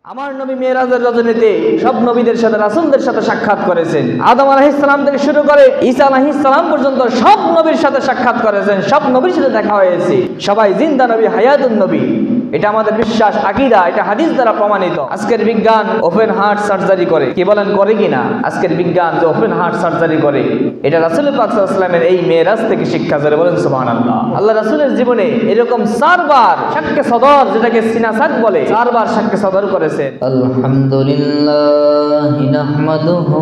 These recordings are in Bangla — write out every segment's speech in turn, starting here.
আমার নবী মেরাজের রজনীতে সব নবীদের সাথে রাসূলদের সাথে সাক্ষাৎ করেছেন। আদম আলাইহিস সালাম থেকে শুরু করে ঈসা আলাইহিস সালাম পর্যন্ত সব নবীর সাথে সাক্ষাৎ করেছেন, সব নবীর সাথে দেখা হয়েছে। সবাই জিন্দা নবী, হায়াতুন নবী, এটা আমাদের বিশ্বাস, আকীদা, এটা হাদিস দ্বারা প্রমাণিত। আজকের বিজ্ঞান ওপেন হার্ট সার্জারি করে, কি বলেন করে কিনা? আজকের বিজ্ঞান যে ওপেন হার্ট সার্জারি করে, এটা রাসূল পাক সাল্লাল্লাহু আলাইহি ওয়াসাল্লামের এই মেরাজ থেকে শিক্ষা করে। বলেন সুবহানাল্লাহ। আল্লাহ রাসূলের জীবনে এরকম 4 বার শাক্কে সদর, যেটাকে সিনাসাক বলে, 4 বার শাক্কে সদর করেছেন। আলহামদুলিল্লাহ নাহমাদুহু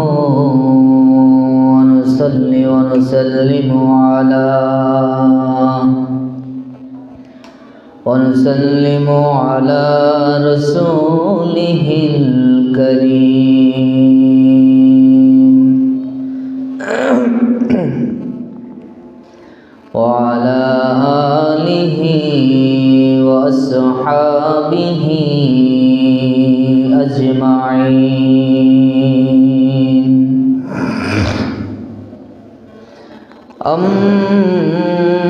ওয়া নুসাল্লি ওয়া নুসাল্লিমু আলা ونسلم على رسوله الكريم وعلى آله وأصحابه أجمعين أما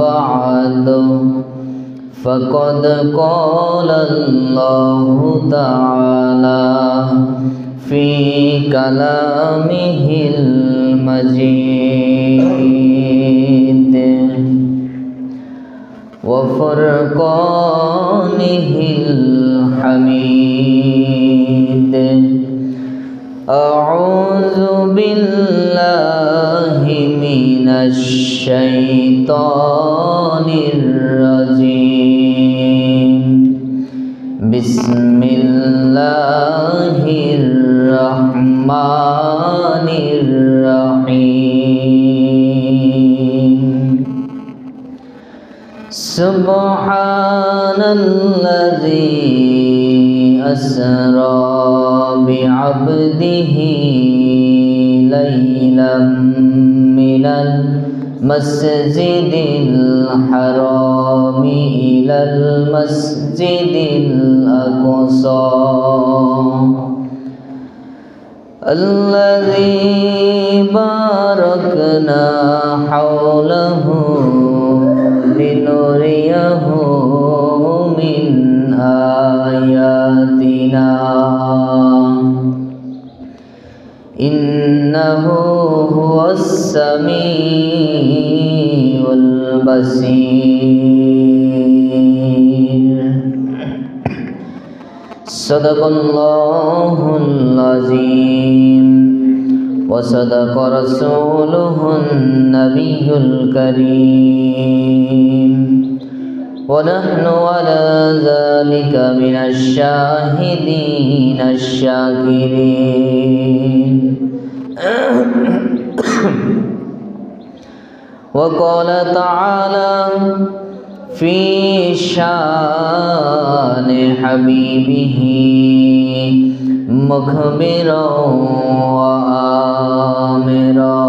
بعد فقد قال الله تعالى في كلامه المجيد وفرقانه الحميد أعوذ بالله من الشيطان الرجيم بسم الله الرحمن الرحيم سبحان الذي أسرى بعبده ليلا من المسجد الحرام إلى المسجد الأقصى الذي باركنا حوله لنريه من آياتنا إنه هو السميع البصير صدق الله العظيم وصدق رسوله النبي الكريم ونحن على ذلك من الشاهدين الشاكرين وقال تعالى في شان حبيبه مخبرا وآمرا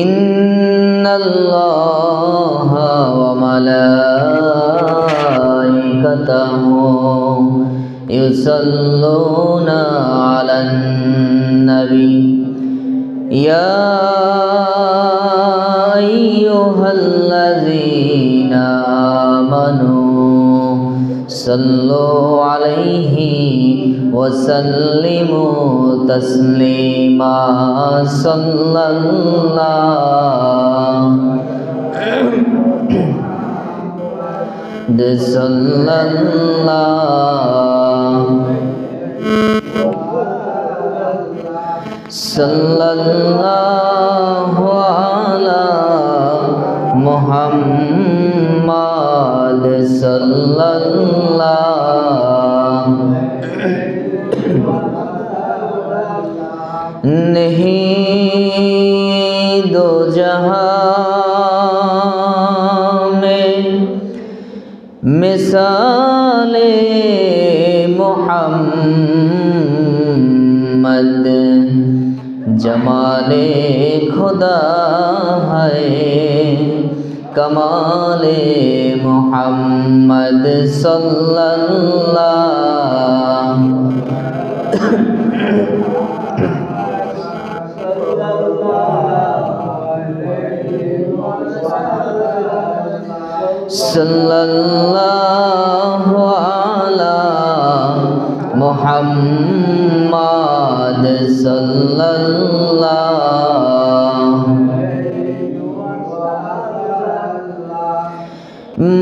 إن الله وملائكته يصلون على النبي يا أيها الذين آمنوا صلوا عليه وسلموا تسليما صلى الله صلى الله على محمد صلى الله नहीं दो जहां में मिसाले मोहम्मद जमाले खुदा है कमाले मोहम्मद सल्लल्लाहु সাল্লাল্লাহু আলা মুহাম্মাদ সাল্লাল্লাহু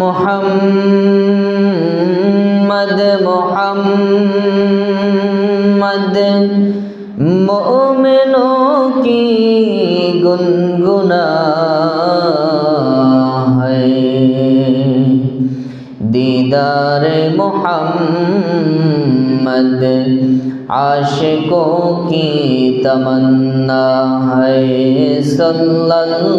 মুহাম্মদ মুহাম্মদ मोमिनों की गुनगुना है दीदार मोहम्मद आशिकों की तमन्ना है सल्लल्लाहु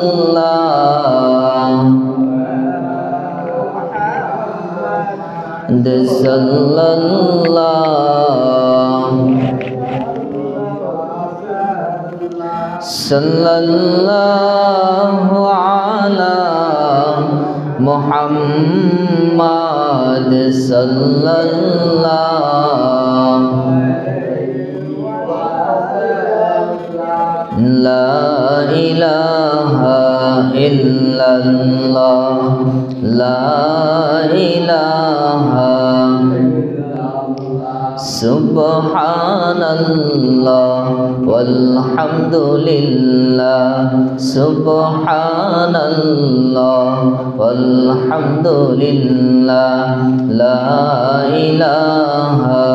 अला मुहम्मद सल्लल्लाहु ला इलाहा इल्लल्लाह ला इलाहा सुब्हानल्लाह वल्हम्दुलिल्लाह सुब्हानल्लाह वल्हम्दुलिल्लाह ला इलाहा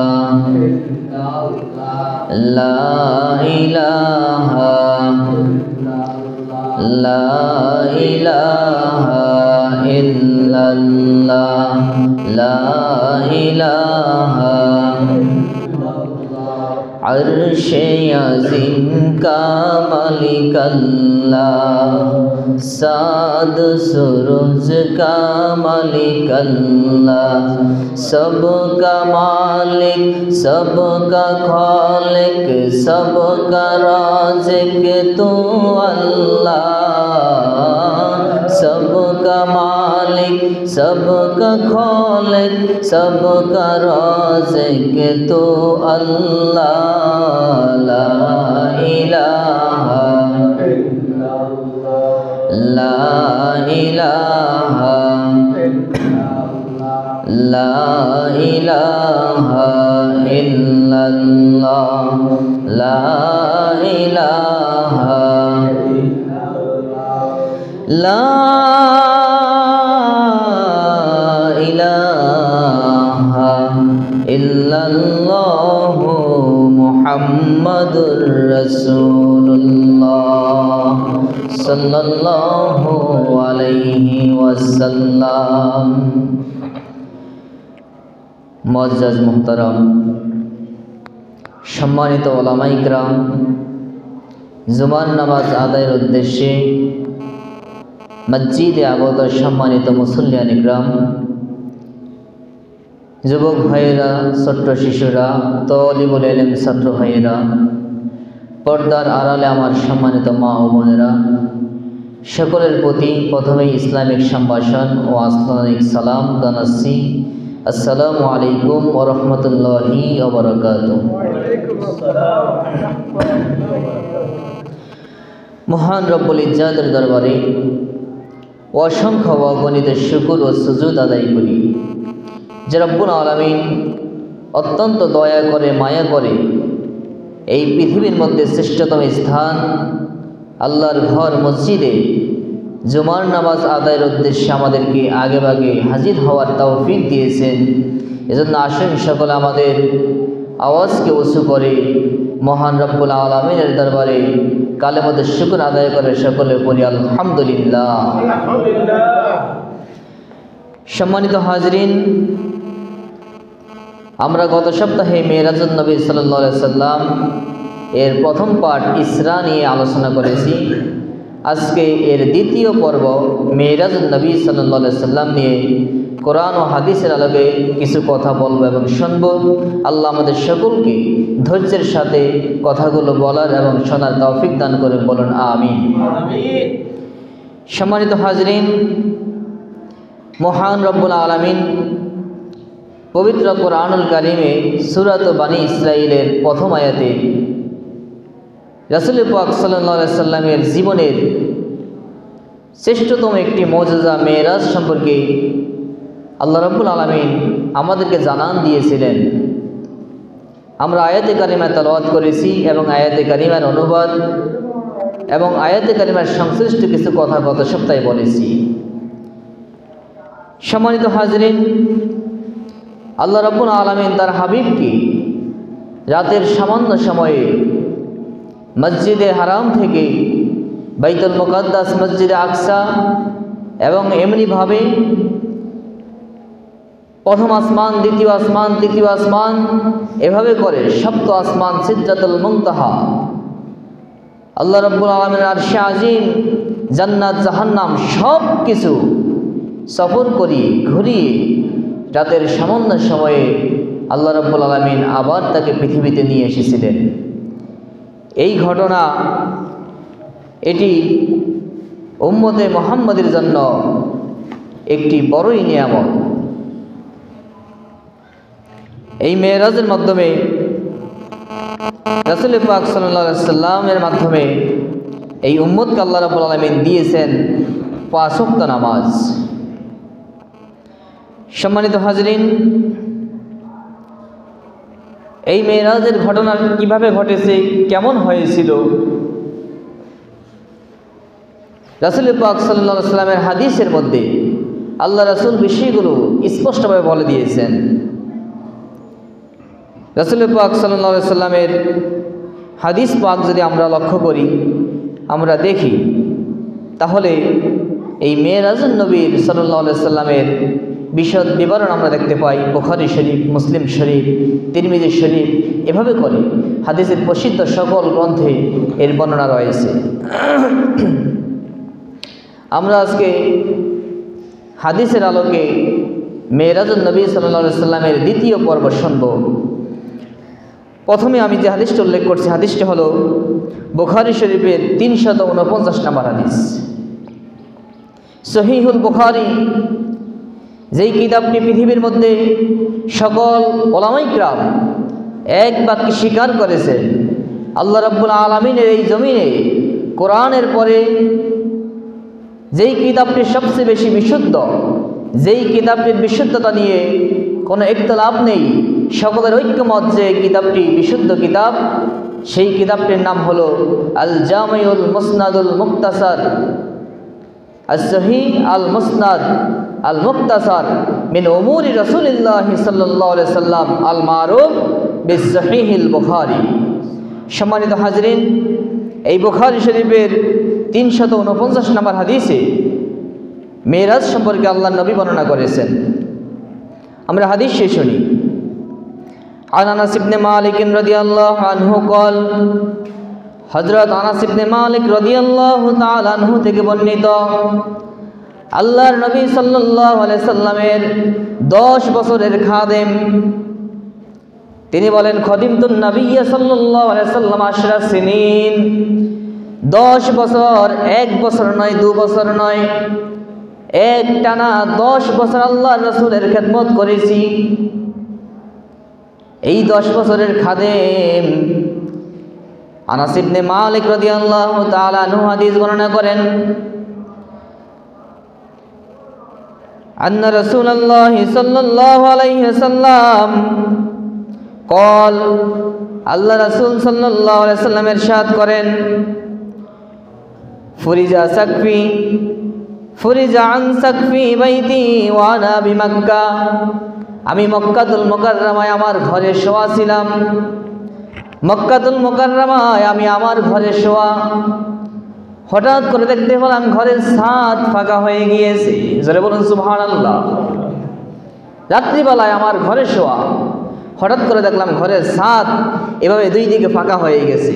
ला इलाहा ला इलाहा इल्लल्लाह ला इलाहा अर्शे अज़ीम का मालिक अल्लाह साद सुरूज का मालिक अल्लाह सबका मालिक सबका खालिक सबका राज़िक तू अल्लाह सबका मालिक सबका खालिक सबका राज़िक तू अल्लाह ला इलाहा ला इलाहा ला इलाहा इल्लल्लाह ला इलाहा ला इलाहा इल्लल्लाह मुहम्मदुर रसूलुल्लाह सल्लल्लाहु अलैहि वसल्लम। मुअज्जज़ मुहतरम सम्मानित उलामा इकराम, जुमार नामाज आदाয়ের उद्देश्ये मस्जिदे আগত सम्मानित मुसल्लियान इकराम, যুবক ভাইয়েরা, ছোট্ট শিশুরা, তলিবুল ইলম ছাত্র ভাইয়েরা, পর্দার আড়ালে আমার সম্মানিত মা ও বোনেরা, সকলের প্রতি প্রথমেই ইসলামিক সম্ভাষণ ও আন্তরিক সালাম জানাচ্ছি। আসসালামু আলাইকুম ওয়া রাহমাতুল্লাহি ওয়া বারাকাতুহু। মহান রব্বুল ইজ্জাতের দরবারে অসংখ্য অগণিত শুকর ও সুজুদ আদায় করি যে রব্বুল আলামিন অত্যন্ত দয়া করে মায়া করে এই পৃথিবীর মধ্যে শ্রেষ্ঠতম স্থান আল্লাহর ঘর মসজিদে জুমার নামাজ আদায়ের উদ্দেশ্যে আমাদেরকে আগেভাগে হাজির হওয়ার তৌফিক দিয়েছেন। এজন্য আসুন সকলে আমাদের আওয়াজকে উঁচু করে মহান রব্বুল আলামিনের দরবারে কালেমাতুশ শুকর আদায় করে সকলে পড়ি আলহামদুলিল্লাহ। সম্মানিত হাজরিন, আমরা গত সপ্তাহে মেরাজুন নবী সাল্লাল্লাহু আলাইহি সাল্লাম এর প্রথম পাঠ ইসরা নিয়ে আলোচনা করেছি। আজকে এর দ্বিতীয় পর্ব মেরাজুন নবী সাল্লাল্লাহু আলাইহি সাল্লাম নিয়ে কোরআন ও হাদিসের আলোকে কিছু কথা বলবো এবং শুনবো। আল্লাহ আমাদের সকলকে ধৈর্যের সাথে কথাগুলো বলার এবং শোনার তৌফিক দান করে বলুন আমিন। সম্মানিত হাজরিন, মহান রব্বুল আলামিন পবিত্র কোরআনুল কারিমে সূরাত বানী ইসরাঈলের প্রথম আয়াতে রাসূল পাক সাল্লাল্লাহু আলাইহি সাল্লামের জীবনের শ্রেষ্ঠতম একটি মুজিজা মেরাজ সম্পর্কে আল্লাহ রাব্বুল আলামিন আমাদেরকে জানান দিয়েছিলেন। আমরা আয়াতে কারিমা তেলাওয়াত করেছি এবং আয়াতে কারিমার অনুবাদ এবং আয়াতে কারিমার সংশ্লিষ্ট কিছু কথা গত সপ্তাহে বলেছি। সম্মানিত হাজরিন, আল্লাহ রাব্বুল আলামিন তার হাবিবকে রাতের সামান্য সময়ে মসজিদে হারাম থেকে বাইতুল মুকাদ্দাস মসজিদে আকসা এবং এমনিভাবে প্রথম আসমান, দ্বিতীয় আসমান, তৃতীয় আসমান, এভাবে করে সপ্ত আসমান, সিদরাতুল মুনতাহা, আল্লাহ রাব্বুল আলামিনের আরশে আজিম, জান্নাত, জাহান্নাম সব কিছু সফর করিয়ে ঘুরিয়ে রাতের সামান্য সময়ে আল্লাহ রাব্বুল আলামিন আবার তাকে পৃথিবীতে নিয়ে এসেছিলেন। এই ঘটনা এটি উম্মতে মুহাম্মাদের জন্য একটি বড়ই নিয়ামত। এই মেরাজের মাধ্যমে রাসূল পাক সাল্লাল্লাহু আলাইহি সাল্লামের মাধ্যমে এই উম্মতকে আল্লাহ রাব্বুল আলামিন দিয়েছেন 5 ওয়াক্ত নামাজ। সম্মানিত হাজরিন, এই মেরাজের ঘটনা কিভাবে ঘটেছে, কেমন হয়েছিল, রাসূল পাক সাল্লাল্লাহু আলাইহি সাল্লামের হাদিসের মধ্যে আল্লাহ রাসূল বিষয়গুলো স্পষ্টভাবে বলে দিয়েছেন। রাসূল পাক সাল্লাল্লাহু আলাইহি সাল্লামের হাদিস পাক যদি আমরা লক্ষ্য করি, আমরা দেখি, তাহলে এই মেরাজুন নবীর সাল্লাল্লাহু আলাইহি সাল্লামের বিশদ বিবরণ আমরা দেখতে পাই বুখারী শরীফ, মুসলিম শরীফ, তিরমিজি শরীফ, এভাবে করে হাদিসের প্রসিদ্ধ সকল গ্রন্থে এর বর্ণনা রয়েছে। আমরা আজকে হাদিসের আলোকে মেরাজুন নবী সাল্লাল্লাহু আলাইহি সাল্লামের দ্বিতীয় পর্ব শুনব। প্রথমে আমি যে হাদিসটা উল্লেখ করছি, হাদিসটা হলো বুখারী শরীফের 349 নম্বর হাদিস। সহিহুল বুখারী, যেই কিতাবটি পৃথিবীর মধ্যে সকল উলামায়ে কিরাম এক বাক্যে স্বীকার করেছে, আল্লাহ রাব্বুল আলামিনের এই জমিনে কোরআনের পরে যেই কিতাবটি সবচেয়ে বেশি বিশুদ্ধ, যেই কিতাবটির বিশুদ্ধতা নিয়ে কোনো ইখতিলাফ নেই, সকলের ঐক্যমত যে কিতাবটি বিশুদ্ধ কিতাব, সেই কিতাবটির নাম হলো আল Jamiul মুসনাদুল মুক্তাসার, as-sahih al-musnad al-muqtasar min umuri rasulillah sallallahu alaihi wasallam al-ma'ruf bis-sahih al-bukhari। সম্মানিত হাজরিন, এই বুখারী শরীফের 349 নম্বর হাদিসে মেরাজ সম্পর্কে আল্লাহর নবী বর্ণনা করেছেন। আমরা হাদিস শেষ শুনি। আন আনাস ইবনে মালিক রাদিয়াল্লাহু আনহু قال, হযরত আনাস ইবনে মালিক রাদিয়াল্লাহু তাআলা আনহু থেকে বর্ণিত, আল্লাহর নবী সাল্লাল্লাহু আলাইহি সাল্লামের 10 বছরের খাদেম, তিনি বলেন, খদিমতুন নবী সাল্লাল্লাহু আলাইহি সাল্লাম 10 সিনিন, 10 বছর, 1 বছর নয়, 2 বছর নয়, এক টানা 10 বছর আল্লাহর রাসূলের খেদমত করেছি। এই 10 বছরের খাদেম আনাস ইবনে মালিক রাদিয়াল্লাহু তাআলা আনহু হাদিস বর্ণনা করেন, আন্না রাসূলুল্লাহ সাল্লাল্লাহু আলাইহি ওয়াসাল্লাম قال, আল্লাহ রাসূল সাল্লাল্লাহু আলাইহি ওয়াসাল্লাম ইরশাদ করেন, ফুরিজা আন সাকফি বাইতি ওয়া আনা বিমাক্কা, আমি মক্কাতুল মুকাররমায় আমার ঘরে শোয়া ছিলাম। মক্কাতুল মুকাররমায় আমি আমার ঘরে শোয়া, হঠাৎ করে দেখতে পেলাম ঘরের ছাদ ফাঁকা হয়ে গিয়েছে। জোরে বলুন সুবহানাল্লাহ। রাত্রিবেলায় আমার ঘরে শোয়া, হঠাৎ করে দেখলাম ঘরের ছাদ এভাবে দুই দিকে ফাঁকা হয়ে গেছে।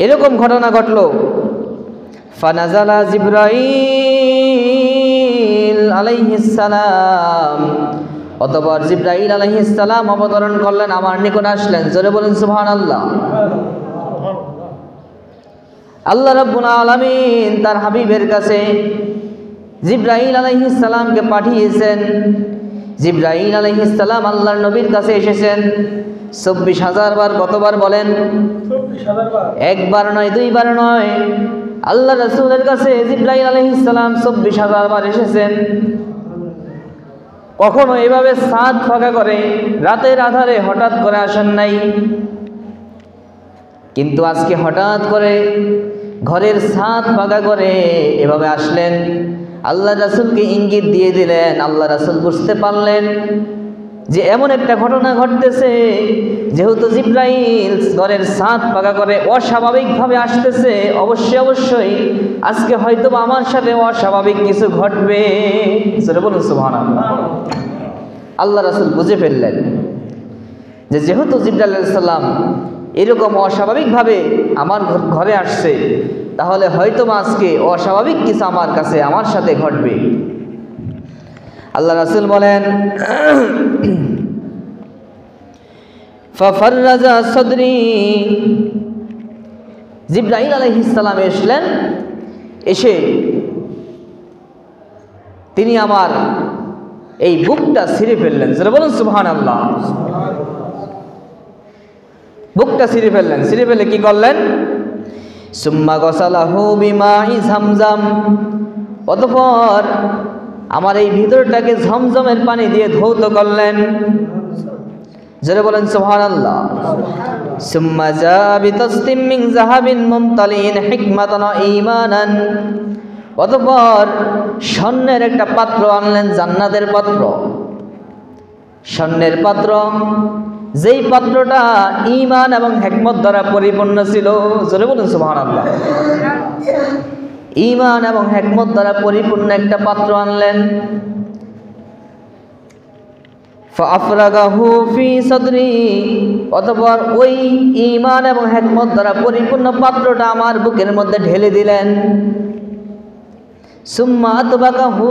এরকম ঘটনা ঘটল। ফানাজালা জিবরাইল আলাইহিস সালাম, অতঃপর জিবরাইল আলাইহিস সালাম অবতরণ করলেন, আমার নিকট আসলেন। জোরে বলেন সুবহানাল্লাহ। আল্লাহ রাব্বুল আলামিন তার হাবিবের কাছে জিবরাইল আলাইহিস সালামকে পাঠিয়েছেন। জিবরাইল আলাইহিস সালাম আল্লাহর নবীর কাছে এসেছেন 24,000 বার। কতবার বলেন? 1বার নয়, 2বার নয়। আল্লাহ রাসূলের কাছে জিবরাইল আলাইহিস সালাম ২৪,০০০ বার এসেছেন। কখনো এভাবে ছাদ ফাঁকা করে রাতের আধারে হঠাৎ করে আসেন নাই, কিন্তু আজকে হঠাৎ করে ঘরের ছাদ ফাঁকা করে এভাবে আসলেন। আল্লাহ রাসূলকে ইঙ্গিত দিয়ে দিলেন। আল্লাহ রাসূল বুঝতে পারলেন যে এমন একটা ঘটনা ঘটতেছে, যেহেতু জিবরাইল ঘরের ছাদ ফাঁকা করে অস্বাভাবিকভাবে আসতেছে, অবশ্যই আজকে হয়তো আমার সাথে অস্বাভাবিক কিছু ঘটবে। সেটা বলুন সুবহানাল্লাহ। আল্লাহ রাসূল বুঝে ফেললেন যে যেহেতু জিবরাইল আলাইহিস সালাম এরকম অস্বাভাবিকভাবে আমার ঘরে আসছে, তাহলে হয়তো আজকে অস্বাভাবিক কিছু আমার কাছে আমার সাথে ঘটবে। আল্লাহ রাসূল বলেন, ফাফাররাজা সাদরি, জিবরাইল আলাইহিস সালাম এসলেন, এসে তিনি আমার এই বুকটা ছিঁড়ে ফেললেন। সেটা বলুন সুবহানাল্লাহ। বুকটা ছিঁড়ে ফেললেন। ছিঁড়ে ফেলে কি করলেন? সুম্মা গসালাহু বিমাই ঝমঝম, অতঃপর আমার এই ভিতরটাকে ঝমঝমের পানি দিয়ে ধৌত করলেন। যারা বলেন সুবহানাল্লাহ। সুম্মা জা বিতাসতিম মিন যাহাবিন মুমতালিন হিকমাতান ওয়া ঈমানান, অতঃপর স্বর্ণের একটা পাত্র আনলেন, জান্নাতের পাত্র, স্বর্ণের পাত্র, যেই পাত্রটা ঈমান এবং হিকমত দ্বারা পরিপূর্ণ ছিল। যারা বলেন সুবহানাল্লাহ। ঈমান এবং হিকমত দ্বারা পরিপূর্ণ একটা পাত্র আনলেন। ফাআফরাগাহু ফি সাদরি, অতঃপর ওই ঈমান এবং হিকমত দ্বারা পরিপূর্ণ পাত্রটা আমার বুকের মধ্যে ঢেলে দিলেন। সুম্মা আতবাকাহু,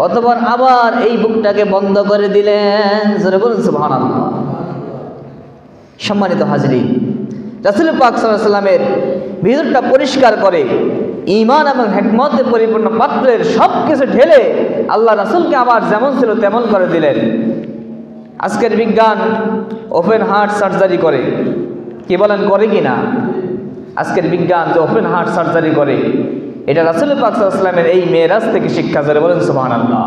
অতঃপর আবার এই বুকটাকে বন্ধ করে দিলেন। যারা বলেন সুবহানাল্লাহ। সম্মানিত হাজরিন, রাসূল পাক সাল্লাল্লাহু আলাইহি ওয়াসাল্লামের ভিতরটা পরিষ্কার করে ঈমান এবং হিকমতে পরিপূর্ণ পাত্রের সব কিছু ঢেলে আল্লাহ রাসূলকে আবার যেমন ছিল তেমন করে দিলেন। আজকের বিজ্ঞান ওপেন হার্ট সার্জারি করে, কি বলেন, করে কি না? আজকের বিজ্ঞান যে ওপেন হার্ট সার্জারি করে, এটা রাসূল পাক সাল্লাল্লাহু আলাইহি ওয়াসাল্লামের এই মেরাজ থেকে শিক্ষা। যারা বলেন সুবহানাল্লাহ।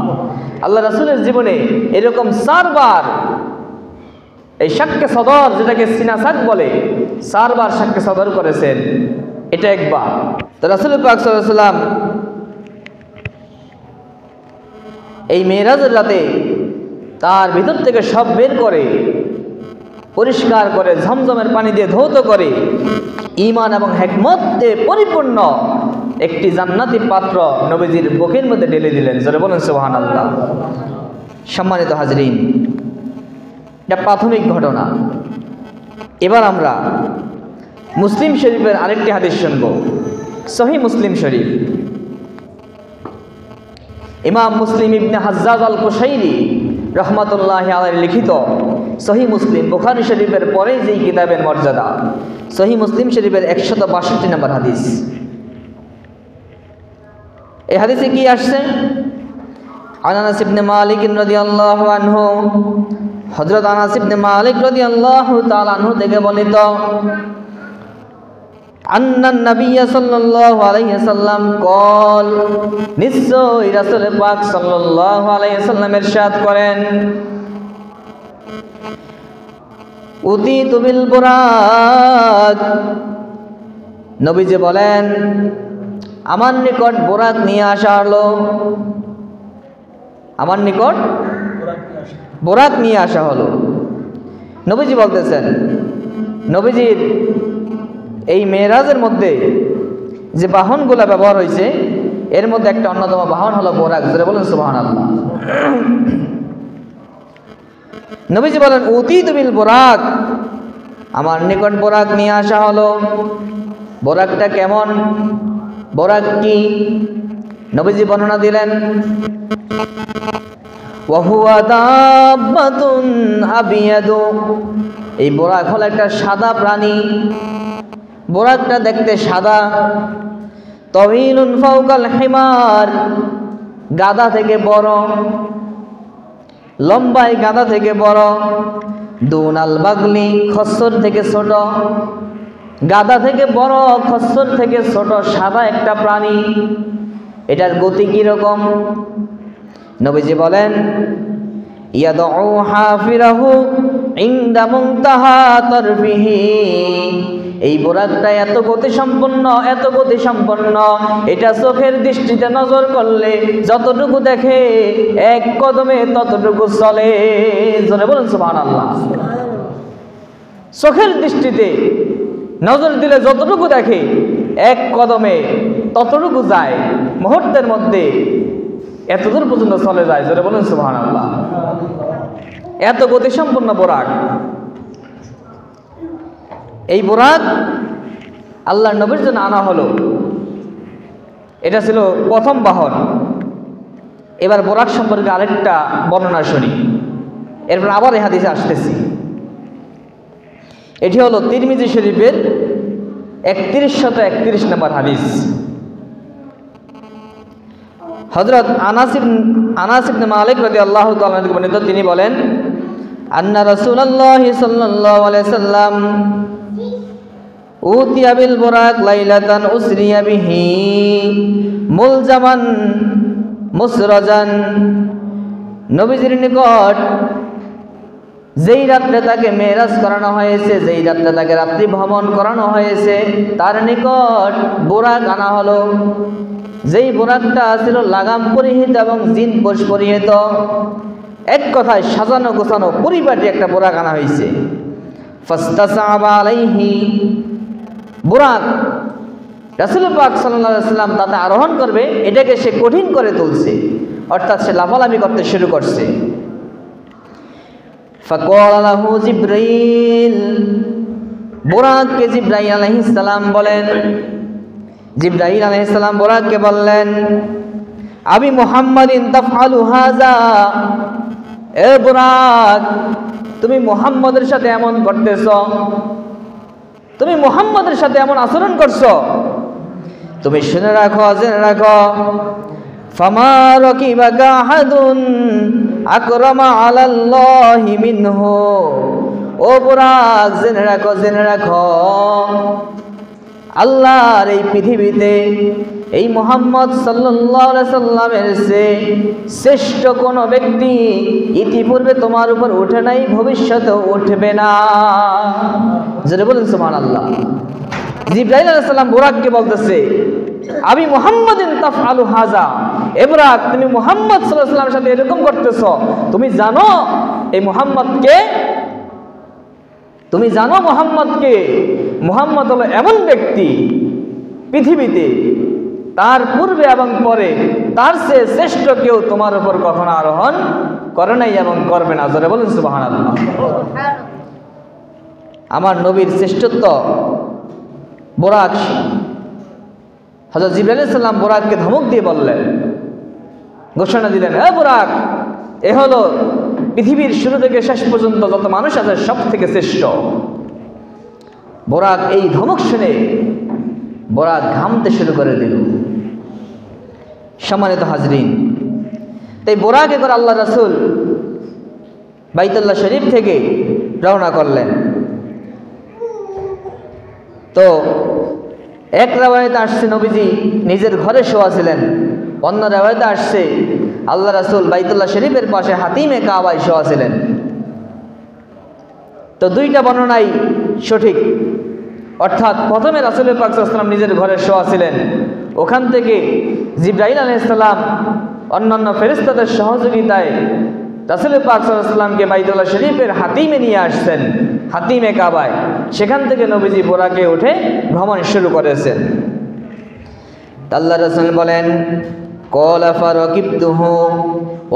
আল্লাহ রাসূলের জীবনে এরকম 4 বার এই শাক্কে সদর, যেটাকে সিনাসাক বলে, 4 বার শাক্কে সদর করেছেন। এটা একবার। তো রাসূল পাক সাল্লাল্লাহু আলাইহি ওয়াসাল্লাম এই মেরাজের রাতে তার ভিতর থেকে সব বের করে পরিষ্কার করে ঝমঝমের পানি দিয়ে ধৌত করে ঈমান এবং হিকমতে পরিপূর্ণ একটি জান্নাতি পাত্র নবীজির বুকের মধ্যে ঢেলে দিলেন। যারা বলেন সুবহানাল্লাহ। সম্মানিত হাজরিন, এটা প্রাথমিক ঘটনা। এবার আমরা মুসলিম শরীফের আরেকটি হাদিস শুনব। সহিহ মুসলিম শরীফ, ইমাম মুসলিম ইবনে হাজ্জাজ আল কুশাইরি রহমাতুল্লাহি আলাইহি লিখিত সহিহ মুসলিম, বুখারী শরীফের পরে যেই কিতাবের মর্যাদা, সহিহ মুসলিম শরীফের 162 নম্বর হাদিস। এই হাদিসে কি আসছে? আনাস ইবনে মালিক রাদিয়াল্লাহু আনহু, হযরত আনাস ইবনে মালিক রাদিয়াল্লাহু তাআলা আনহু থেকে বর্ণিত, আন্নান নবী সাল্লাল্লাহু আলাইহি ওয়াসাল্লাম কল, নিশ্চয় রাসূল পাক সাল্লাল্লাহু আলাইহি ওয়াসাল্লাম ইরশাদ করেন, উতিতু বিল বুরাক, নবীজি বলেন আমার নিকট বোরাক নিয়ে আসা হলো। আমার নিকট বোরাক নিয়ে আসা হলো। নবীজি বলতেছেন, নবীজির এই মেরাজের মধ্যে যে বাহনগুলো ব্যবহার হয়েছে, এর মধ্যে একটা অন্যতম বাহন হলো বোরাক। যারা বলেন সুবহানাল্লাহ। নবীজি বলেন উতিতু বিল বুরাক, আমার নিকট বোরাক নিয়ে আসা হলো। বোরাকটা কেমন? বোরাক কি? নবীজি বর্ণনা দিলেন, ওয়া হুয়া দাব্বাতুন আবিয়াদু, এই বোরাক হলো একটা সাদা প্রাণী। বোরাকটা দেখতে সাদা। তাওয়িলুন ফাওকাল হিমার, গাধা থেকে বড়, লম্বায় গাধা থেকে বড়। দুনাল বাগলি, খচ্চর থেকে ছোট। গাধা থেকে বড়, খচ্চর থেকে ছোট, সাদা একটা প্রাণী। এটার গতি কি রকম? নবীজি বলেন, ইয়াদউ হাফিরাহু ইনদা মুনতাহা তারফিহি। এই বোরাকটা এত গতি সম্পন্ন, এত গতি সম্পন্ন, এটা চোখের দৃষ্টিতে নজর করলে যতটুকু দেখে এক কদমে ততটুকু চলে। জোরে বলুন সুবহানাল্লাহ। চোখের দৃষ্টিতে নজর দিলে যতটুকু দেখে এক কদমে ততটুকু যায়, মুহূর্তের মধ্যে এতদূর পর্যন্ত চলে যায়। জোরে বলুন সুবহানাল্লাহ। এত গতি সম্পন্ন বোরাক। এই বোরাক আল্লাহর নবীর জন্য আনা হলো। এটা ছিল প্রথম বাহন। এবার বোরাক সম্পর্কে আরেকটা বর্ণনা শুনি, এরপর আবার এই হাদিসে আসতেছি। এটি হলো তিরমিজি শরীফের 3131 নম্বর হাদিস। হযরত আনাস ইবনে মালিক রাদিয়াল্লাহু তাআলা থেকে বর্ণিত, তিনি বলেন, আন্না রাসূলুল্লাহ সাল্লাল্লাহু আলাইহি সাল্লাম উতিয়া বিল বুরাক লাইলাতান উসরিয়া বিহি মুলজামান মুসরাজান। নবীজির নিকট যেই রাত্রে তাকে মেরাজ করানো হয়েছে, যেই রাত্রে তাকে রাত্রি ভ্রমণ করানো হয়েছে, তার নিকট বুরাক আনা হলো। যেই বুরাকটা ছিল লাগাম পরিহিত এবং জিন পোষ পরিহিত, এক কথায় সাজানো গোছানো পরিপাটি একটা বুরাক আনা হয়েছে। ফাস্তাসাবা আলাইহি, বুরাক রাসূল পাক সাল্লাল্লাহু আলাইহি ওয়াসাল্লাম তাতে আরোহণ করবে, এটাকে সে কঠিন করে তুলছে, অর্থাৎ সে লাফালাফি করতে শুরু করছে। ফাকালা লাহু জিবরাইল, বুরাককে জিবরাইল আলাইহিস সালাম বলেন। জিবরাইল আলাইহিস সালাম বুরাককে বললেন, আবি মুহাম্মাদিন তাফআলু হাযা, এ বুরাক, তুমি মুহাম্মদের সাথে এমন করতেছ, তুমি মুহাম্মদের সাথে এমন আচরণ করছো। তুমি শুনে রাখো, জেনে রাখো, ফামা রাকিবাকা আহাদুন আকরামা আলাল্লাহি মিনহু। ও বুরাক, জেনে রাখো, জেনে রাখো, আল্লাহর এই পৃথিবীতে এই মুহাম্মদ সাল্লাল্লাহু আলাইহি সাল্লামের চেয়ে শ্রেষ্ঠ কোন ব্যক্তি ইতিপূর্বে তোমার উপর উঠে নাই, ভবিষ্যতেও উঠবে না। যেটা বলেন সুবহানাল্লাহ। জিবরাইল আলাইহিস সালাম বুরাককে বলতেছে, আবি মুহাম্মাদিন তাফআলু হাযা, এ বুরাক, তুমি মুহাম্মদ সাল্লাল্লাহু আলাইহি সাল্লামের সাথে এরকম করতেছো। তুমি জানো এই মুহাম্মদকে? তুমি জানো মুহাম্মদকে? মুহাম্মদ হলো এমন ব্যক্তি পৃথিবীতে তার পূর্বে এবং পরে তার চেয়ে শ্রেষ্ঠ কেউ তোমার উপর কখনো আরোহণ করে নাই এবং করবে না। জোরে বলুন সুবহানাল্লাহ। আমার নবীর শ্রেষ্ঠত্ব বুরাক। হযরত জিবরাইল আলাইহিস সালাম বুরাককে ধমক দিয়ে বললেন, ঘোষণা দিলেন, হে বুরাক, এ হলো পৃথিবীর শুরু থেকে শেষ পর্যন্ত যত মানুষ আছে সব থেকে শ্রেষ্ঠ। বুরাক এই ধমক শুনে বুরাক ঘামতে শুরু করে দিল। সম্মানিত হাজরিন, তাই বুরাকে করে আল্লাহ রাসূল বাইতুল্লাহ শরীফ থেকে রওনা করলেন। তো এক রাওয়ায়াতে আসছে নবীজি নিজের ঘরে শোয়া ছিলেন, অন্য রাওয়ায়াতে আসছে আল্লাহ রাসূল বাইতুল্লাহ শরীফের পাশে হাতিমে কাবায় শোয়া ছিলেন। তো দুইটা বর্ণনাই সঠিক, অর্থাৎ প্রথমে রাসূল পাক সাল্লাল্লাহু আলাইহি ওয়াসাল্লাম নিজের ঘরে শোয়া ছিলেন, ওখান থেকে জিবরাইল আলাইহিস সালাম অন্যান্য ফেরেশতাদের সহযোগিতায় রাসূল পাক সাল্লাল্লাহু আলাইহি ওয়াসাল্লামকে বাইতুল্লাহ শরীফের হাতিমে নিয়ে আসছেন, হাতিমে কাবায়। সেখান থেকে নবীজি বুরাকে উঠে ভ্রমণ শুরু করেছেন। আল্লাহ রাসূল বলেন, ক্বালা ফারাকিবতুহু,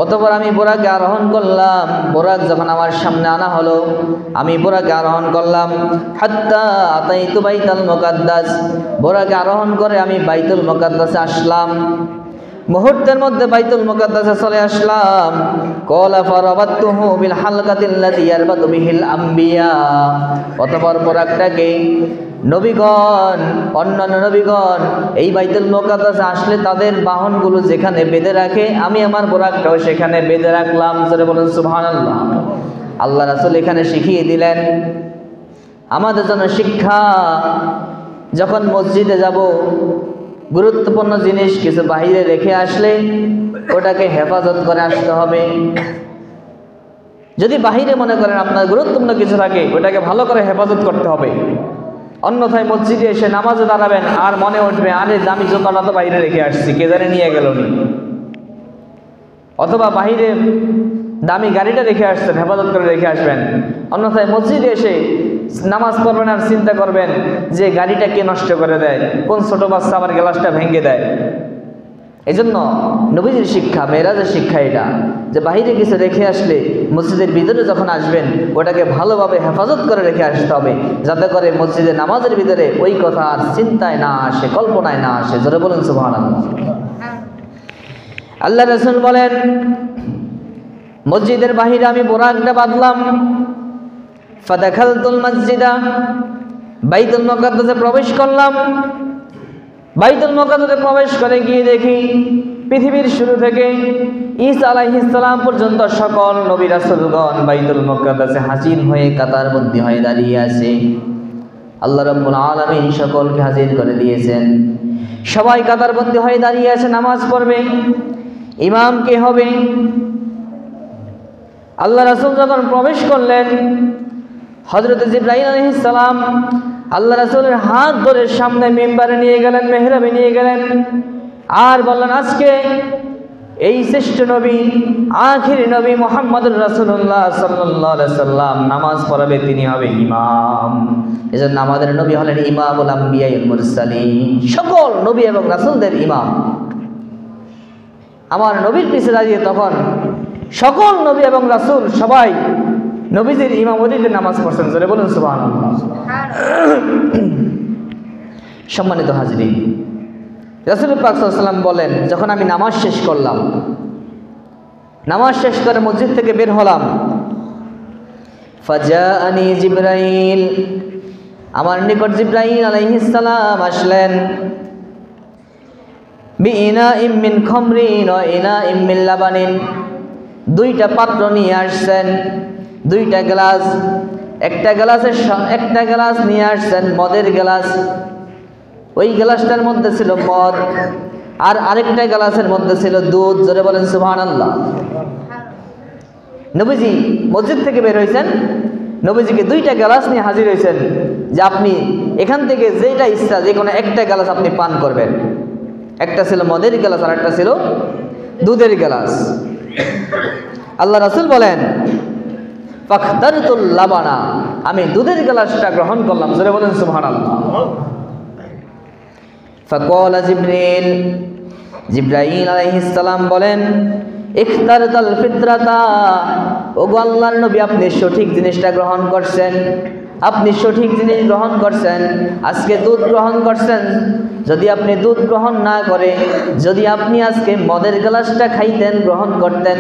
অতঃপর আমি বুরাকে আরোহণ করলাম। বুরাক যখন আমার সামনে আনা হলো, আমি বুরাকে আরোহণ করলাম। হাত্তা আতাইতু বাইতুল মুকাদ্দাস, বুরাকে আরোহণ করে আমি বাইতুল মুকাদ্দাসে আসলাম। মুহূর্তের মধ্যে বাইতুল মুকাদ্দাসে চলে আসলাম। ক্বালা ফারাবাতুহু বিল হালকাতিল্লাতী ইয়ারবাতু বিহিল আম্বিয়া, অতঃপর বুরাকটাকে নবীগণ, অন্যান্য নবীগণ এই বাইতুল মুকাদ্দাসে আসলে তাদের বাহনগুলো যেখানে বেঁধে রাখে, আমি আমার বুরাকটাও সেখানে বেঁধে রাখলাম। জোরে বলুন সুবহানাল্লাহ। আল্লাহ রাসূল এখানে শিখিয়ে দিলেন আমাদের জন্য শিক্ষা, যখন মসজিদে যাব গুরুত্বপূর্ণ জিনিস কিছু বাইরে রেখে আসলে ওটাকে হেফাজত করে আসতে হবে। যদি বাহিরে মনে করেন আপনার গুরুত্বপূর্ণ কিছু থাকে ওটাকে ভালো করে হেফাজত করতে হবে। অন্যথায় মসজিদে এসে নামাজে দাঁড়াবেন আর মনে উঠবে আরে দামি জুতাটা তো বাইরে রেখে আসছি, কে জানে নিয়ে গেল নি। অথবা বাহিরে দামি গাড়িটা রেখে আসছেন, হেফাজত করে রেখে আসবেন। অন্যথায় মসজিদে এসে নামাজ পড়বেন আর চিন্তা করবেন যে গাড়িটা কে নষ্ট করে দেয়, কোন ছোট বাচ্চা আবার গ্লাসটা ভেঙে দেয়। এই জন্য নবীজির শিক্ষা, মেরাজের শিক্ষা এটা, যে বাহিরে কিছু রেখে আসলে মসজিদের ভিতরে যখন আসবেন ওটাকে ভালোভাবে হেফাজত করে রেখে আসতে হবে, যাতে করে মসজিদে নামাজের ভিতরে ওই কথা আর চিন্তায় না আসে, কল্পনায় না আসে। জোরে বলুন সুবহানাল্লাহ। আল্লাহ রাসূল বলেন, মসজিদের বাহিরে আমি বোরাকটা বাঁধলাম, ফাদাখালতুল মসজিদা, বাইতুল মুকাদ্দাসে প্রবেশ করলাম। বাইতুল মুকাদ্দাসে প্রবেশ করে গিয়ে দেখি পৃথিবীর শুরু থেকে ঈসা আলাইহিস সালাম পর্যন্ত সকল নবী রাসূলগণ বাইতুল মুকাদ্দাসে হাজির হয়ে কাতারবন্দি হয়ে দাঁড়িয়ে আছে। আল্লাহ রাব্বুল আলামিন সকলকে হাজির করে দিয়েছেন। সবাই কাতারবন্দি হয়ে দাঁড়িয়ে আছে, নামাজ পড়বে। ইমাম কে হবে? আল্লাহ রাসূল যখন প্রবেশ করলেন, হযরত জিবরাইল আলাইহিস সালাম আল্লাহ রাসূলের হাত ধরে সামনে মিম্বারে নিয়ে গেলেন, মেহরাবে নিয়ে গেলেন, আর বললেন আজকে এই শ্রেষ্ঠ নবী, আখির নবী মুহাম্মদুর রাসূলুল্লাহ সাল্লাল্লাহু আলাইহি সাল্লাম নামাজ পড়াবে, তিনি হবে ইমাম। এজন্য আমাদের নবী হলেন ইমামুল আম্বিয়া ওয়াল মুরসালিন, সকল নবী এবং রাসূলদের ইমাম। আমার নবীর পিছে দাঁড়িয়ে তখন সকল নবী এবং রাসূল সবাই নবীজির ইমামতিতে নামাজ পড়ছেন। জোরে বলুন সুবহানাল্লাহ। সম্মানিত হাজরিন, রাসূল পাক সাল্লাল্লাহু আলাইহি ওয়াসাল্লাম বলেন, যখন আমি নামাজ শেষ করলাম, নামাজ শেষ করে মসজিদ থেকে বের হলাম, ফাজাআনি জিবরাইল, আমার নিকট জিবরাইল আলাইহিস সালাম আসলেন। বিইনাইম মিন খামরিন ওয়া ইনাইম মিন লাবানিন, দুইটা পাত্র নিয়ে আসছেন, দুইটা গ্লাস। একটা গ্লাস নিয়ে আসছেন মদের গ্লাস, ওই গ্লাসটার মধ্যে ছিল মদ, আর আরেকটা গ্লাসের মধ্যে ছিল দুধ। জোরে বলেন সুবহানাল্লাহ। নবীজি মসজিদ থেকে বের হয়েছেন, নবীজিকে দুইটা গ্লাস নিয়ে হাজির হয়েছেন যে আপনি এখান থেকে যেটা ইচ্ছা যে কোনো একটা গ্লাস আপনি পান করবেন। একটা ছিল মদের গ্লাস আর একটা ছিল দুধের গ্লাস। আল্লাহ রাসূল বলেন, ফাখতারতুল লাবানা, আমি দুধের গ্লাসটা গ্রহণ করলাম। জোরে বলেন সুবহানাল্লাহ। ফাকালা জিবরিল, জিবরাইল আলাইহিস সালাম বলেন, ইখতারতাল ফিতরাতা, ওগো আল্লাহর নবী আপনি সঠিক জিনিসটা গ্রহণ করছেন, আপনি সঠিক জিনিস গ্রহণ করছেন। আজকে দুধ গ্রহণ করছেন, যদি আপনি দুধ গ্রহণ না করে যদি আপনি আজকে মদের গ্লাসটা খাইতেন, গ্রহণ করতেন,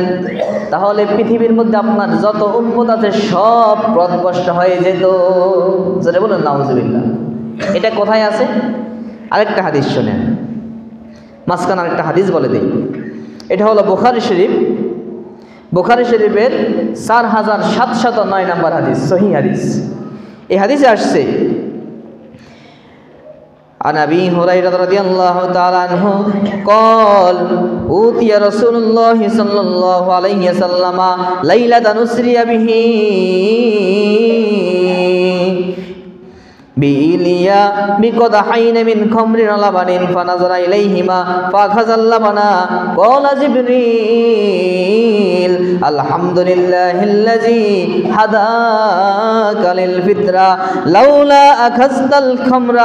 তাহলে পৃথিবীর মধ্যে আপনার যত উম্মত আছে সব পথভ্রষ্ট হয়ে যেত। যেটা বলেন নাউজুবিল্লাহ। এটা কোথায় আছে? আরেকটা হাদিস শোনেন, মাঝখানে আরেকটা হাদিস বলে দিই। এটা হলো বুখারী শরীফ, বুখারী শরীফের 4709 নম্বর হাদিস, সহিহ হাদিস। এই হাদিসে আসছে, عن أبي هريرة رضي الله تعالى عنه قال أوتي رسول الله صلى الله عليه وسلم ليلة نسري به بإيليا بقدحين من خمر ولبن فنظر إليهما فأخذ اللبن قال جبريل الحمد لله الذي هداك للفطرة لولا أخذت الخمر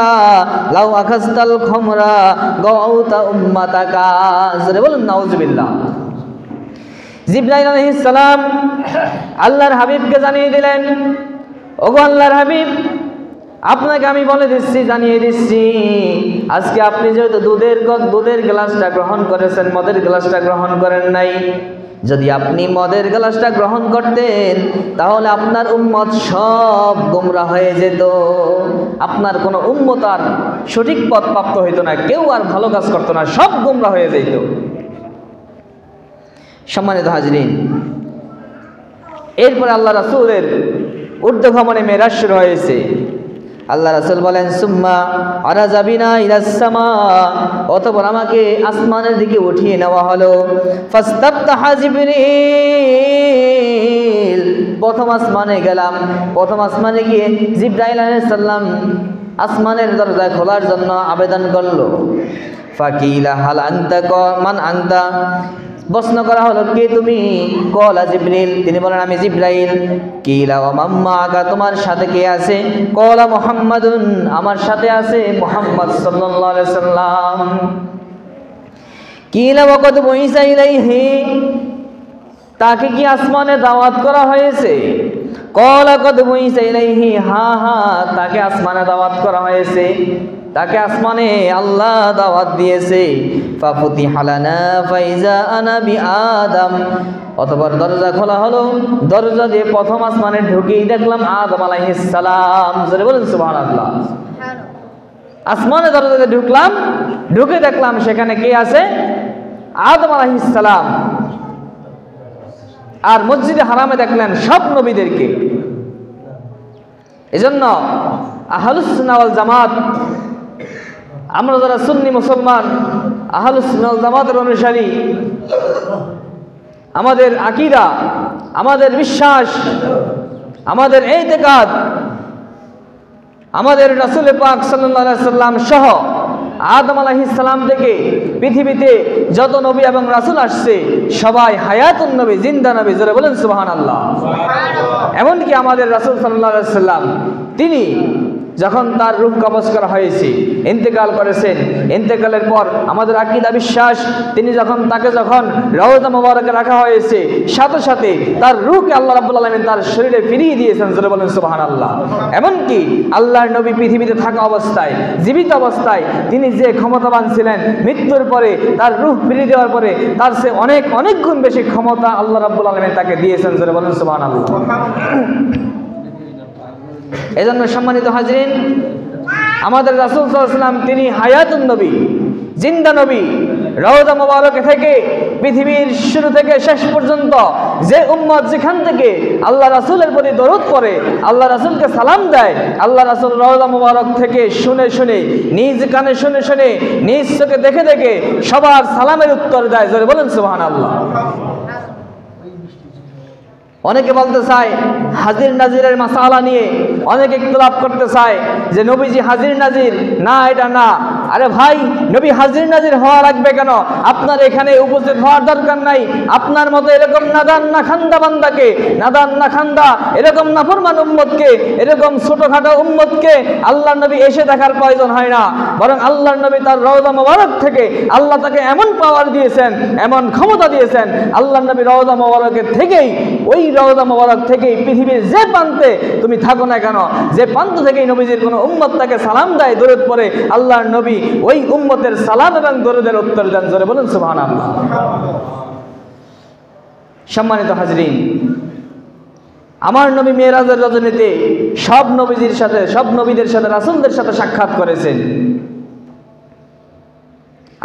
لو أخذت الخمر غوت أمتك نعوذ بالله। জিবরাইল আলাইহিস সালাম আল্লাহর হাবিবকে জানিয়ে দিলেন, ওগো আল্লাহর হাবিব, আপনাকে আমি বলে দিচ্ছি, জানিয়ে দিচ্ছি, আজকে আপনি যেহেতু দুধের গ্লাসটা গ্রহণ করেছেন, মদের গ্লাসটা গ্রহণ করেন নাই, যদি আপনি মদের গ্লাসটা গ্রহণ করতেন তাহলে আপনার উম্মত সব গোমরা হয়ে যেত, আপনার কোনো উম্মত আর সঠিক পথ প্রাপ্ত হইতো না, কেউ আর ভালো কাজ করতো না, সব গোমরা হয়ে যেত। সম্মানিত হাজরিন, এরপরে আল্লাহ রাসূলের ঊর্ধ্বগমনে মেরাজ শুরু হয়েছে। আল্লাহ রাসূল বলেন সুম্মা আরাজা বিনা ইলাস সামা, অতঃপর আমাকে আসমানের দিকে উঠিয়ে নেওয়া হলো। ফাস্তাফতাহা জিবরিল, প্রথম আসমানে গেলাম। প্রথম আসমানে গিয়ে জিবরাইল আলাইহিস সালাম আসমানের দরজা খোলার জন্য আবেদন করলো। ফাকিলা হাল আনতা, মান আনতা, প্রশ্ন করা হলো কে তুমি? কলা জিবরিল, তিনি বলেন আমি জিবরাইল। কিলা ওয়া মাম্মা আকা, তোমার সাথে কে আছে? কলা মুহাম্মাদুন, আমার সাথে আছে মুহাম্মদ সাল্লাল্লাহু আলাইহি সাল্লাম। কিলা ওয়া কদ বুইসা ইলাইহি, তাকে কি আসমানে দাওয়াত করা হয়েছে? কলা কদ বুইসা ইলাইহি, হ্যাঁ হ্যাঁ, তাকে আসমানে দাওয়াত করা হয়েছে, তাকে আসমানে আল্লাহ দাওয়াত দিয়েছে। ফাফুতিহা লানা ফাইজা আনা বিআদম, অতঃপর দরজা খোলা হলো। দরজা দিয়ে প্রথম আসমানে ঢুকেই দেখলাম আদম আলাইহিস সালাম। জোরে বলুন সুবহানাল্লাহ। আসমানে দরজাতে ঢুকলাম, ঢুকে দেখলাম সেখানে কে আছে? আদম আলাইহিস সালাম। আর মসজিদে হারামে দেখলেন সব নবীদেরকে। এজন্য আহলুস সুন্নাহ ওয়াল জামাত, আমরা যারা সুন্নি মুসলমান আহলুস সুন্নাহ ওয়াল জামাতের অনুসারী, আমাদের আকীদা, আমাদের বিশ্বাস, আমাদের ইতিকাদ, আমাদের রাসূল পাক সাল্লাল্লাহু আলাইহি সাল্লাম সহ আদম আলাইহিস সালাম থেকে পৃথিবীতে যত নবী এবং রাসূল আসছে সবাই হায়াতুন নবী, জিন্দা নবী। জোরে বলেন সুবহানাল্লাহ। এমনকি আমাদের রাসূল সাল্লাল্লাহু আলাইহি সাল্লাম তিনি যখন তার রূহ কবজ করা হয়েছে, ইন্তেকাল করেছেন, ইন্তেকালের পর আমাদের আকীদা বিশ্বাস তিনি তাকে যখন রওজা মুবারকে রাখা হয়েছে, সাথে সাথে তার রূহকে আল্লাহ রাব্বুল আলামিন তার শরীরে ফিরিয়ে দিয়েছেন। জোরে বলেন সুবহানাল্লাহ। এমনকি আল্লাহর নবী পৃথিবীতে থাকা অবস্থায়, জীবিত অবস্থায় তিনি যে ক্ষমতাবান ছিলেন, মৃত্যুর পরে তার রূহ ফিরিয়ে দেওয়ার পরে তার সে অনেক অনেক গুণ বেশি ক্ষমতা আল্লাহ রাব্বুল আলামিন তাকে দিয়েছেন। জোরে বলেন সুবহানাল্লাহ। এজন্য সম্মানিত হাজরিন, আমাদের রাসূল সাল্লাল্লাহু আলাইহি ওয়াসাল্লাম তিনি হায়াতুন নবী, জিন্দা নবী। রওজা মুবারক থেকে পৃথিবীর শুরু থেকে শেষ পর্যন্ত যে উম্মত যেখান থেকে আল্লাহ রাসূলের প্রতি দরুদ পড়ে, আল্লাহ রাসূলকে সালাম দেয়, আল্লাহ রাসূল রওজা মুবারক থেকে শুনে শুনে, নিজ কানে শুনে শুনে, নিজ চোখে দেখে দেখে সবার সালামের উত্তর দেয়। জোরে বলেন সুবহানাল্লাহ। অনেকে বলতে চায় হাজির নাজিরের মাসালা নিয়ে, অনেকে ইখতিলাফ করতে চায় যে নবীজি হাজির নাজির না, এটা না। আরে ভাই, নবী হাজির নাজির হওয়া লাগবে কেন? আপনার এখানে উপস্থিত হওয়ার দরকার নাই। আপনার মতো এরকম নাদান নাখান্দা বান্দাকে, নাদান নাখান্দা এরকম নাফরমান উম্মতকে, এরকম ছোটখাটো উম্মতকে আল্লাহর নবী এসে দেখার প্রয়োজন হয় না। বরং আল্লাহর নবী তার রওজা মুবারক থেকে আল্লাহ তাকে এমন পাওয়ার দিয়েছেন, এমন ক্ষমতা দিয়েছেন, আল্লাহর নবী রওজা মুবারকের থেকেই, ওই রওজা মুবারক থেকেই পৃথিবীর যে প্রান্তে তুমি থাকো না কেন, যে প্রান্ত থেকেই নবীজির কোনো উম্মত তাকে সালাম দেয়, দরুদ পড়ে, আল্লাহর নবী ওই উম্মতের সালাম এবং দরুদের উত্তর দেন। জোরে বলুন সুবহানাল্লাহ। সম্মানিত হাজরিন, আমার নবী মেরাজের রজনীতে সব নবীদের সাথে রাসূলদের সাথে সাক্ষাৎ করেছেন।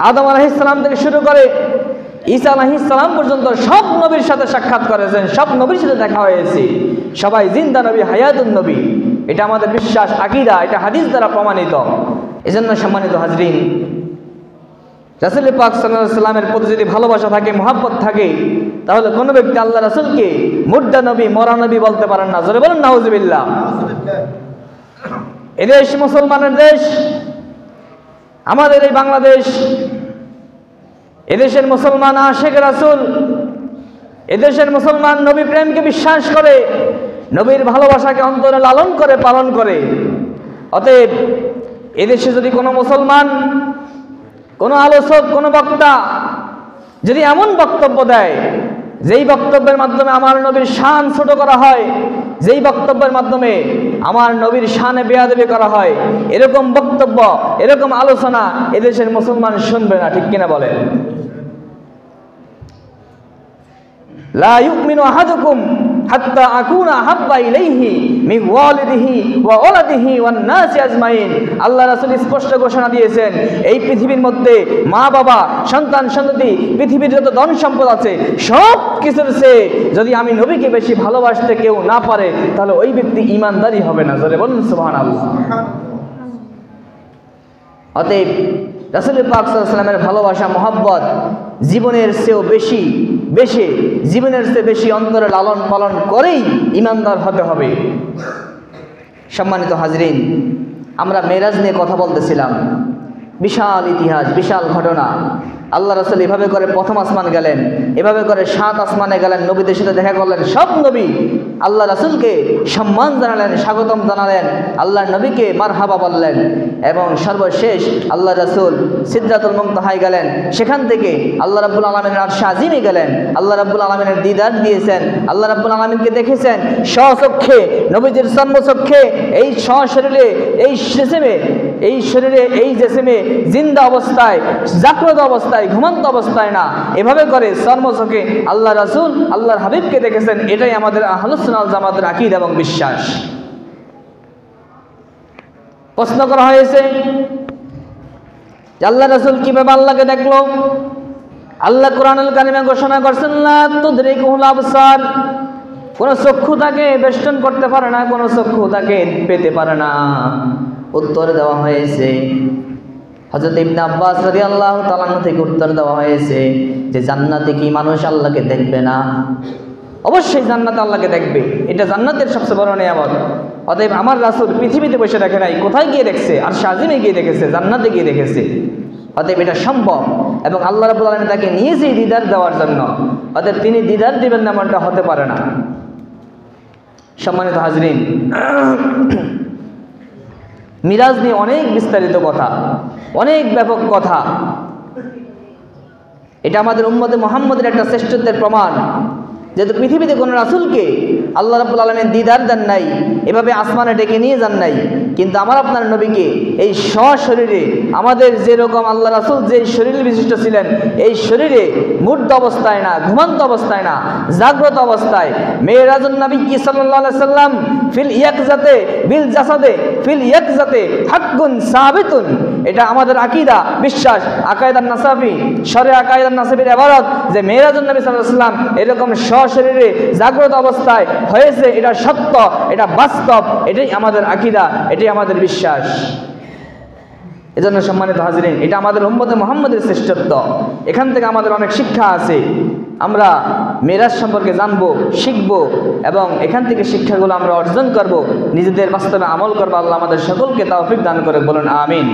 আদম আলাইহিস সালাম থেকে শুরু করে ঈসা আলাইহিস সালাম পর্যন্ত সব নবীর সাথে সাক্ষাৎ করেছেন, সব নবীর সাথে দেখা হয়েছে। সবাই জিন্দা নবী, হায়াতুন নবী। এটা আমাদের বিশ্বাস, আকীদা, এটা হাদিস দ্বারা প্রমাণিত। এজন্য সম্মানিত হাজরিন, রাসূল পাক সাল্লাল্লাহু আলাইহি ওয়াসাল্লামের প্রতি যদি ভালোবাসা থাকে, মহব্বত থাকে, তাহলে কোনো ব্যক্তি আল্লাহ রাসূলকে মুর্দা নবী, মরা নবী বলতে পারেন না। জোরে বলুন নাউজুবিল্লাহ। এদেশ মুসলমানের দেশ, আমাদের এই বাংলাদেশ। এদেশের মুসলমান আশিক রাসূল, এদেশের মুসলমান নবী প্রেমকে বিশ্বাস করে, নবীর ভালোবাসাকে অন্তরে লালন করে, পালন করে। অতএব এদেশে যদি কোনো মুসলমান, কোনো আলোচক, কোনো বক্তা যদি এমন বক্তব্য দেয় যেই বক্তব্যের মাধ্যমে আমার নবীর শান ছোট করা হয়, যেই বক্তব্যের মাধ্যমে আমার নবীর শানে বেয়াদবি করা হয়, এরকম বক্তব্য, এরকম আলোচনা এদেশের মুসলমান শুনবে না। ঠিক কিনা বলেন? লা ইউমিনু আহাদুকুম হাত্তা আকুনা হাব্বা ইলাইহি মিন ওয়ালিদিহি ওয়া ওয়ালাদিহি ওয়ান নাসি আজমাইন। আল্লাহ রাসূল স্পষ্ট ঘোষণা দিয়েছেন, এই পৃথিবীর মধ্যে মা বাবা, সন্তান সন্ততি, পৃথিবীর যত ধন সম্পদ আছে সব কিছুর চেয়ে যদি আমি নবীকে বেশি ভালোবাসতে কেউ না পারে তাহলে ওই ব্যক্তি ঈমানদারই হবে না। জোরে বলুন সুবহানাল্লাহ। অতএব রাসূল পাক সাল্লাল্লাহু আলাইহি ওয়াসাল্লামের ভালোবাসা মহব্বত জীবনের চেয়েও বেশি জীবনের চেয়ে বেশি অন্তরে লালন পালন করেই ঈমানদার হতে হবে। সম্মানিত হাজরিন, আমরা মেরাজ নিয়ে কথা বলতেছিলাম। বিশাল ইতিহাস, বিশাল ঘটনা। আল্লাহ রাসূল এভাবে করে প্রথম আসমান গেলেন, এভাবে করে 7 আসমানে গেলেন, নবীদের সাথে দেখা করলেন। সব নবী আল্লাহ রাসূলকে সম্মান জানালেন, স্বাগতম জানালেন, আল্লাহর নবীকে মারহাবা বললেন। এবং সর্বশেষ আল্লাহ রাসূল সিদরাতুল মুনতাহায় গেলেন। সেখান থেকে আল্লাহ রাব্বুল আলামিনের আরশে আজিমে গেলেন। আল্লাহ রাব্বুল আলামিনের দিদার দিয়েছেন, আল্লাহ রাব্বুল আলামিনকে দেখেছেন স্বচক্ষে, নবীজির জন্মচক্ষে, এই সশরীরে, এই শরীরে, এই জিসমে, জিন্দা অবস্থায়, জাগ্রত অবস্থায়, ঘুমন্ত অবস্থায় না, এভাবে করে জন্মচক্ষে আল্লাহ রাসূল আল্লাহর হাবিবকে দেখেছেন। এটাই আমাদের আহলুস সুন্নাহ ওয়াল জামাতের আকীদা এবং বিশ্বাস। প্রশ্ন করা হয়েছে যে আল্লাহ রাসূল কিভাবে আল্লাহকে দেখলো? আল্লাহ কোরআনুল কারীমে ঘোষণা করছেন, লা তুদরিকুল আবসার। কোন চক্ষু তাকে বেষ্টন করতে পারে না, কোন চক্ষু তাকে পেতে পারে না। উত্তর দেওয়া হয়েছে, হযরত ইবনে আব্বাস রাদিয়াল্লাহু তাআলা আনহু থেকে উত্তর দেওয়া হয়েছে যে জান্নাতে কি মানুষ আল্লাহকে দেখবে না? অবশ্যই জান্নাতে আল্লাহকে দেখবে, এটা জান্নাতের সবচেয়ে বড় নিয়ামত। অতএব আমার রাসূল পৃথিবীতে বসে দেখে নাই, কোথায় গিয়ে দেখছে? আরশে আজিমে গিয়ে দেখেছে, জান্নাতে গিয়ে দেখেছে। অতএব এটা সম্ভব এবং আল্লাহ রাব্বুল আলামিন তাকে নিয়েছেই দিদার দেওয়ার জন্য। অতএব তিনি দিদার দিবেন না এমনটা হতে পারে না। সম্মানিত হাজরিন, মিরাজ নিয়ে অনেক বিস্তারিত কথা, অনেক ব্যাপক কথা। এটা আমাদের উম্মতে মুহাম্মদের একটা শ্রেষ্ঠত্বের প্রমাণ। যেহেতু পৃথিবীতে কোনো রাসূলকে আল্লাহ রাব্বুল আলামিন দিদার দেন নাই, এভাবে আসমানে ডেকে নিয়ে যান নাই, কিন্তু আমার আপনার নবীকে এই সশরীরে, আমাদের যেরকম আল্লাহ রাসূল যে শরীর বিশিষ্ট ছিলেন, এই শরীরে মুর্দ অবস্থায় না, ঘুমন্ত অবস্থায় না, জাগ্রত অবস্থায় মেরাজুন নবী সাল্লাল্লাহু আলাইহি সাল্লাম ফিল ইয়াকজাতে বিল জাসাদে ফিল ইয়াকজাতে হাক্কুন সাবিতুন। এটা আমাদের আকীদা, বিশ্বাস, আকায়েদান নাসাবি, শরে আকায়েদান নাসাবির ইবারত যে মেরাজুন নবী সাল্লাল্লাহু আলাইহি সাল্লাম এরকম সশরীরে জাগ্রত অবস্থায় হয়েছে। এটা সত্য, এটা বাস্তব, এটাই আমাদের আকীদা, এটাই আমাদের বিশ্বাস। এজন্য সম্মানিত হাজরিন, এটা আমাদের উম্মতে মুহাম্মদের শ্রেষ্ঠত্ব। এখান থেকে আমাদের অনেক শিক্ষা আছে। আমরা মেরাজ সম্পর্কে জানবো, শিখবো এবং এখান থেকে শিক্ষাগুলো আমরা অর্জন করব, নিজেদের বাস্তবে আমল করবো। আল্লাহ আমাদের সকলকে তৌফিক দান করে, বলুন আমিন।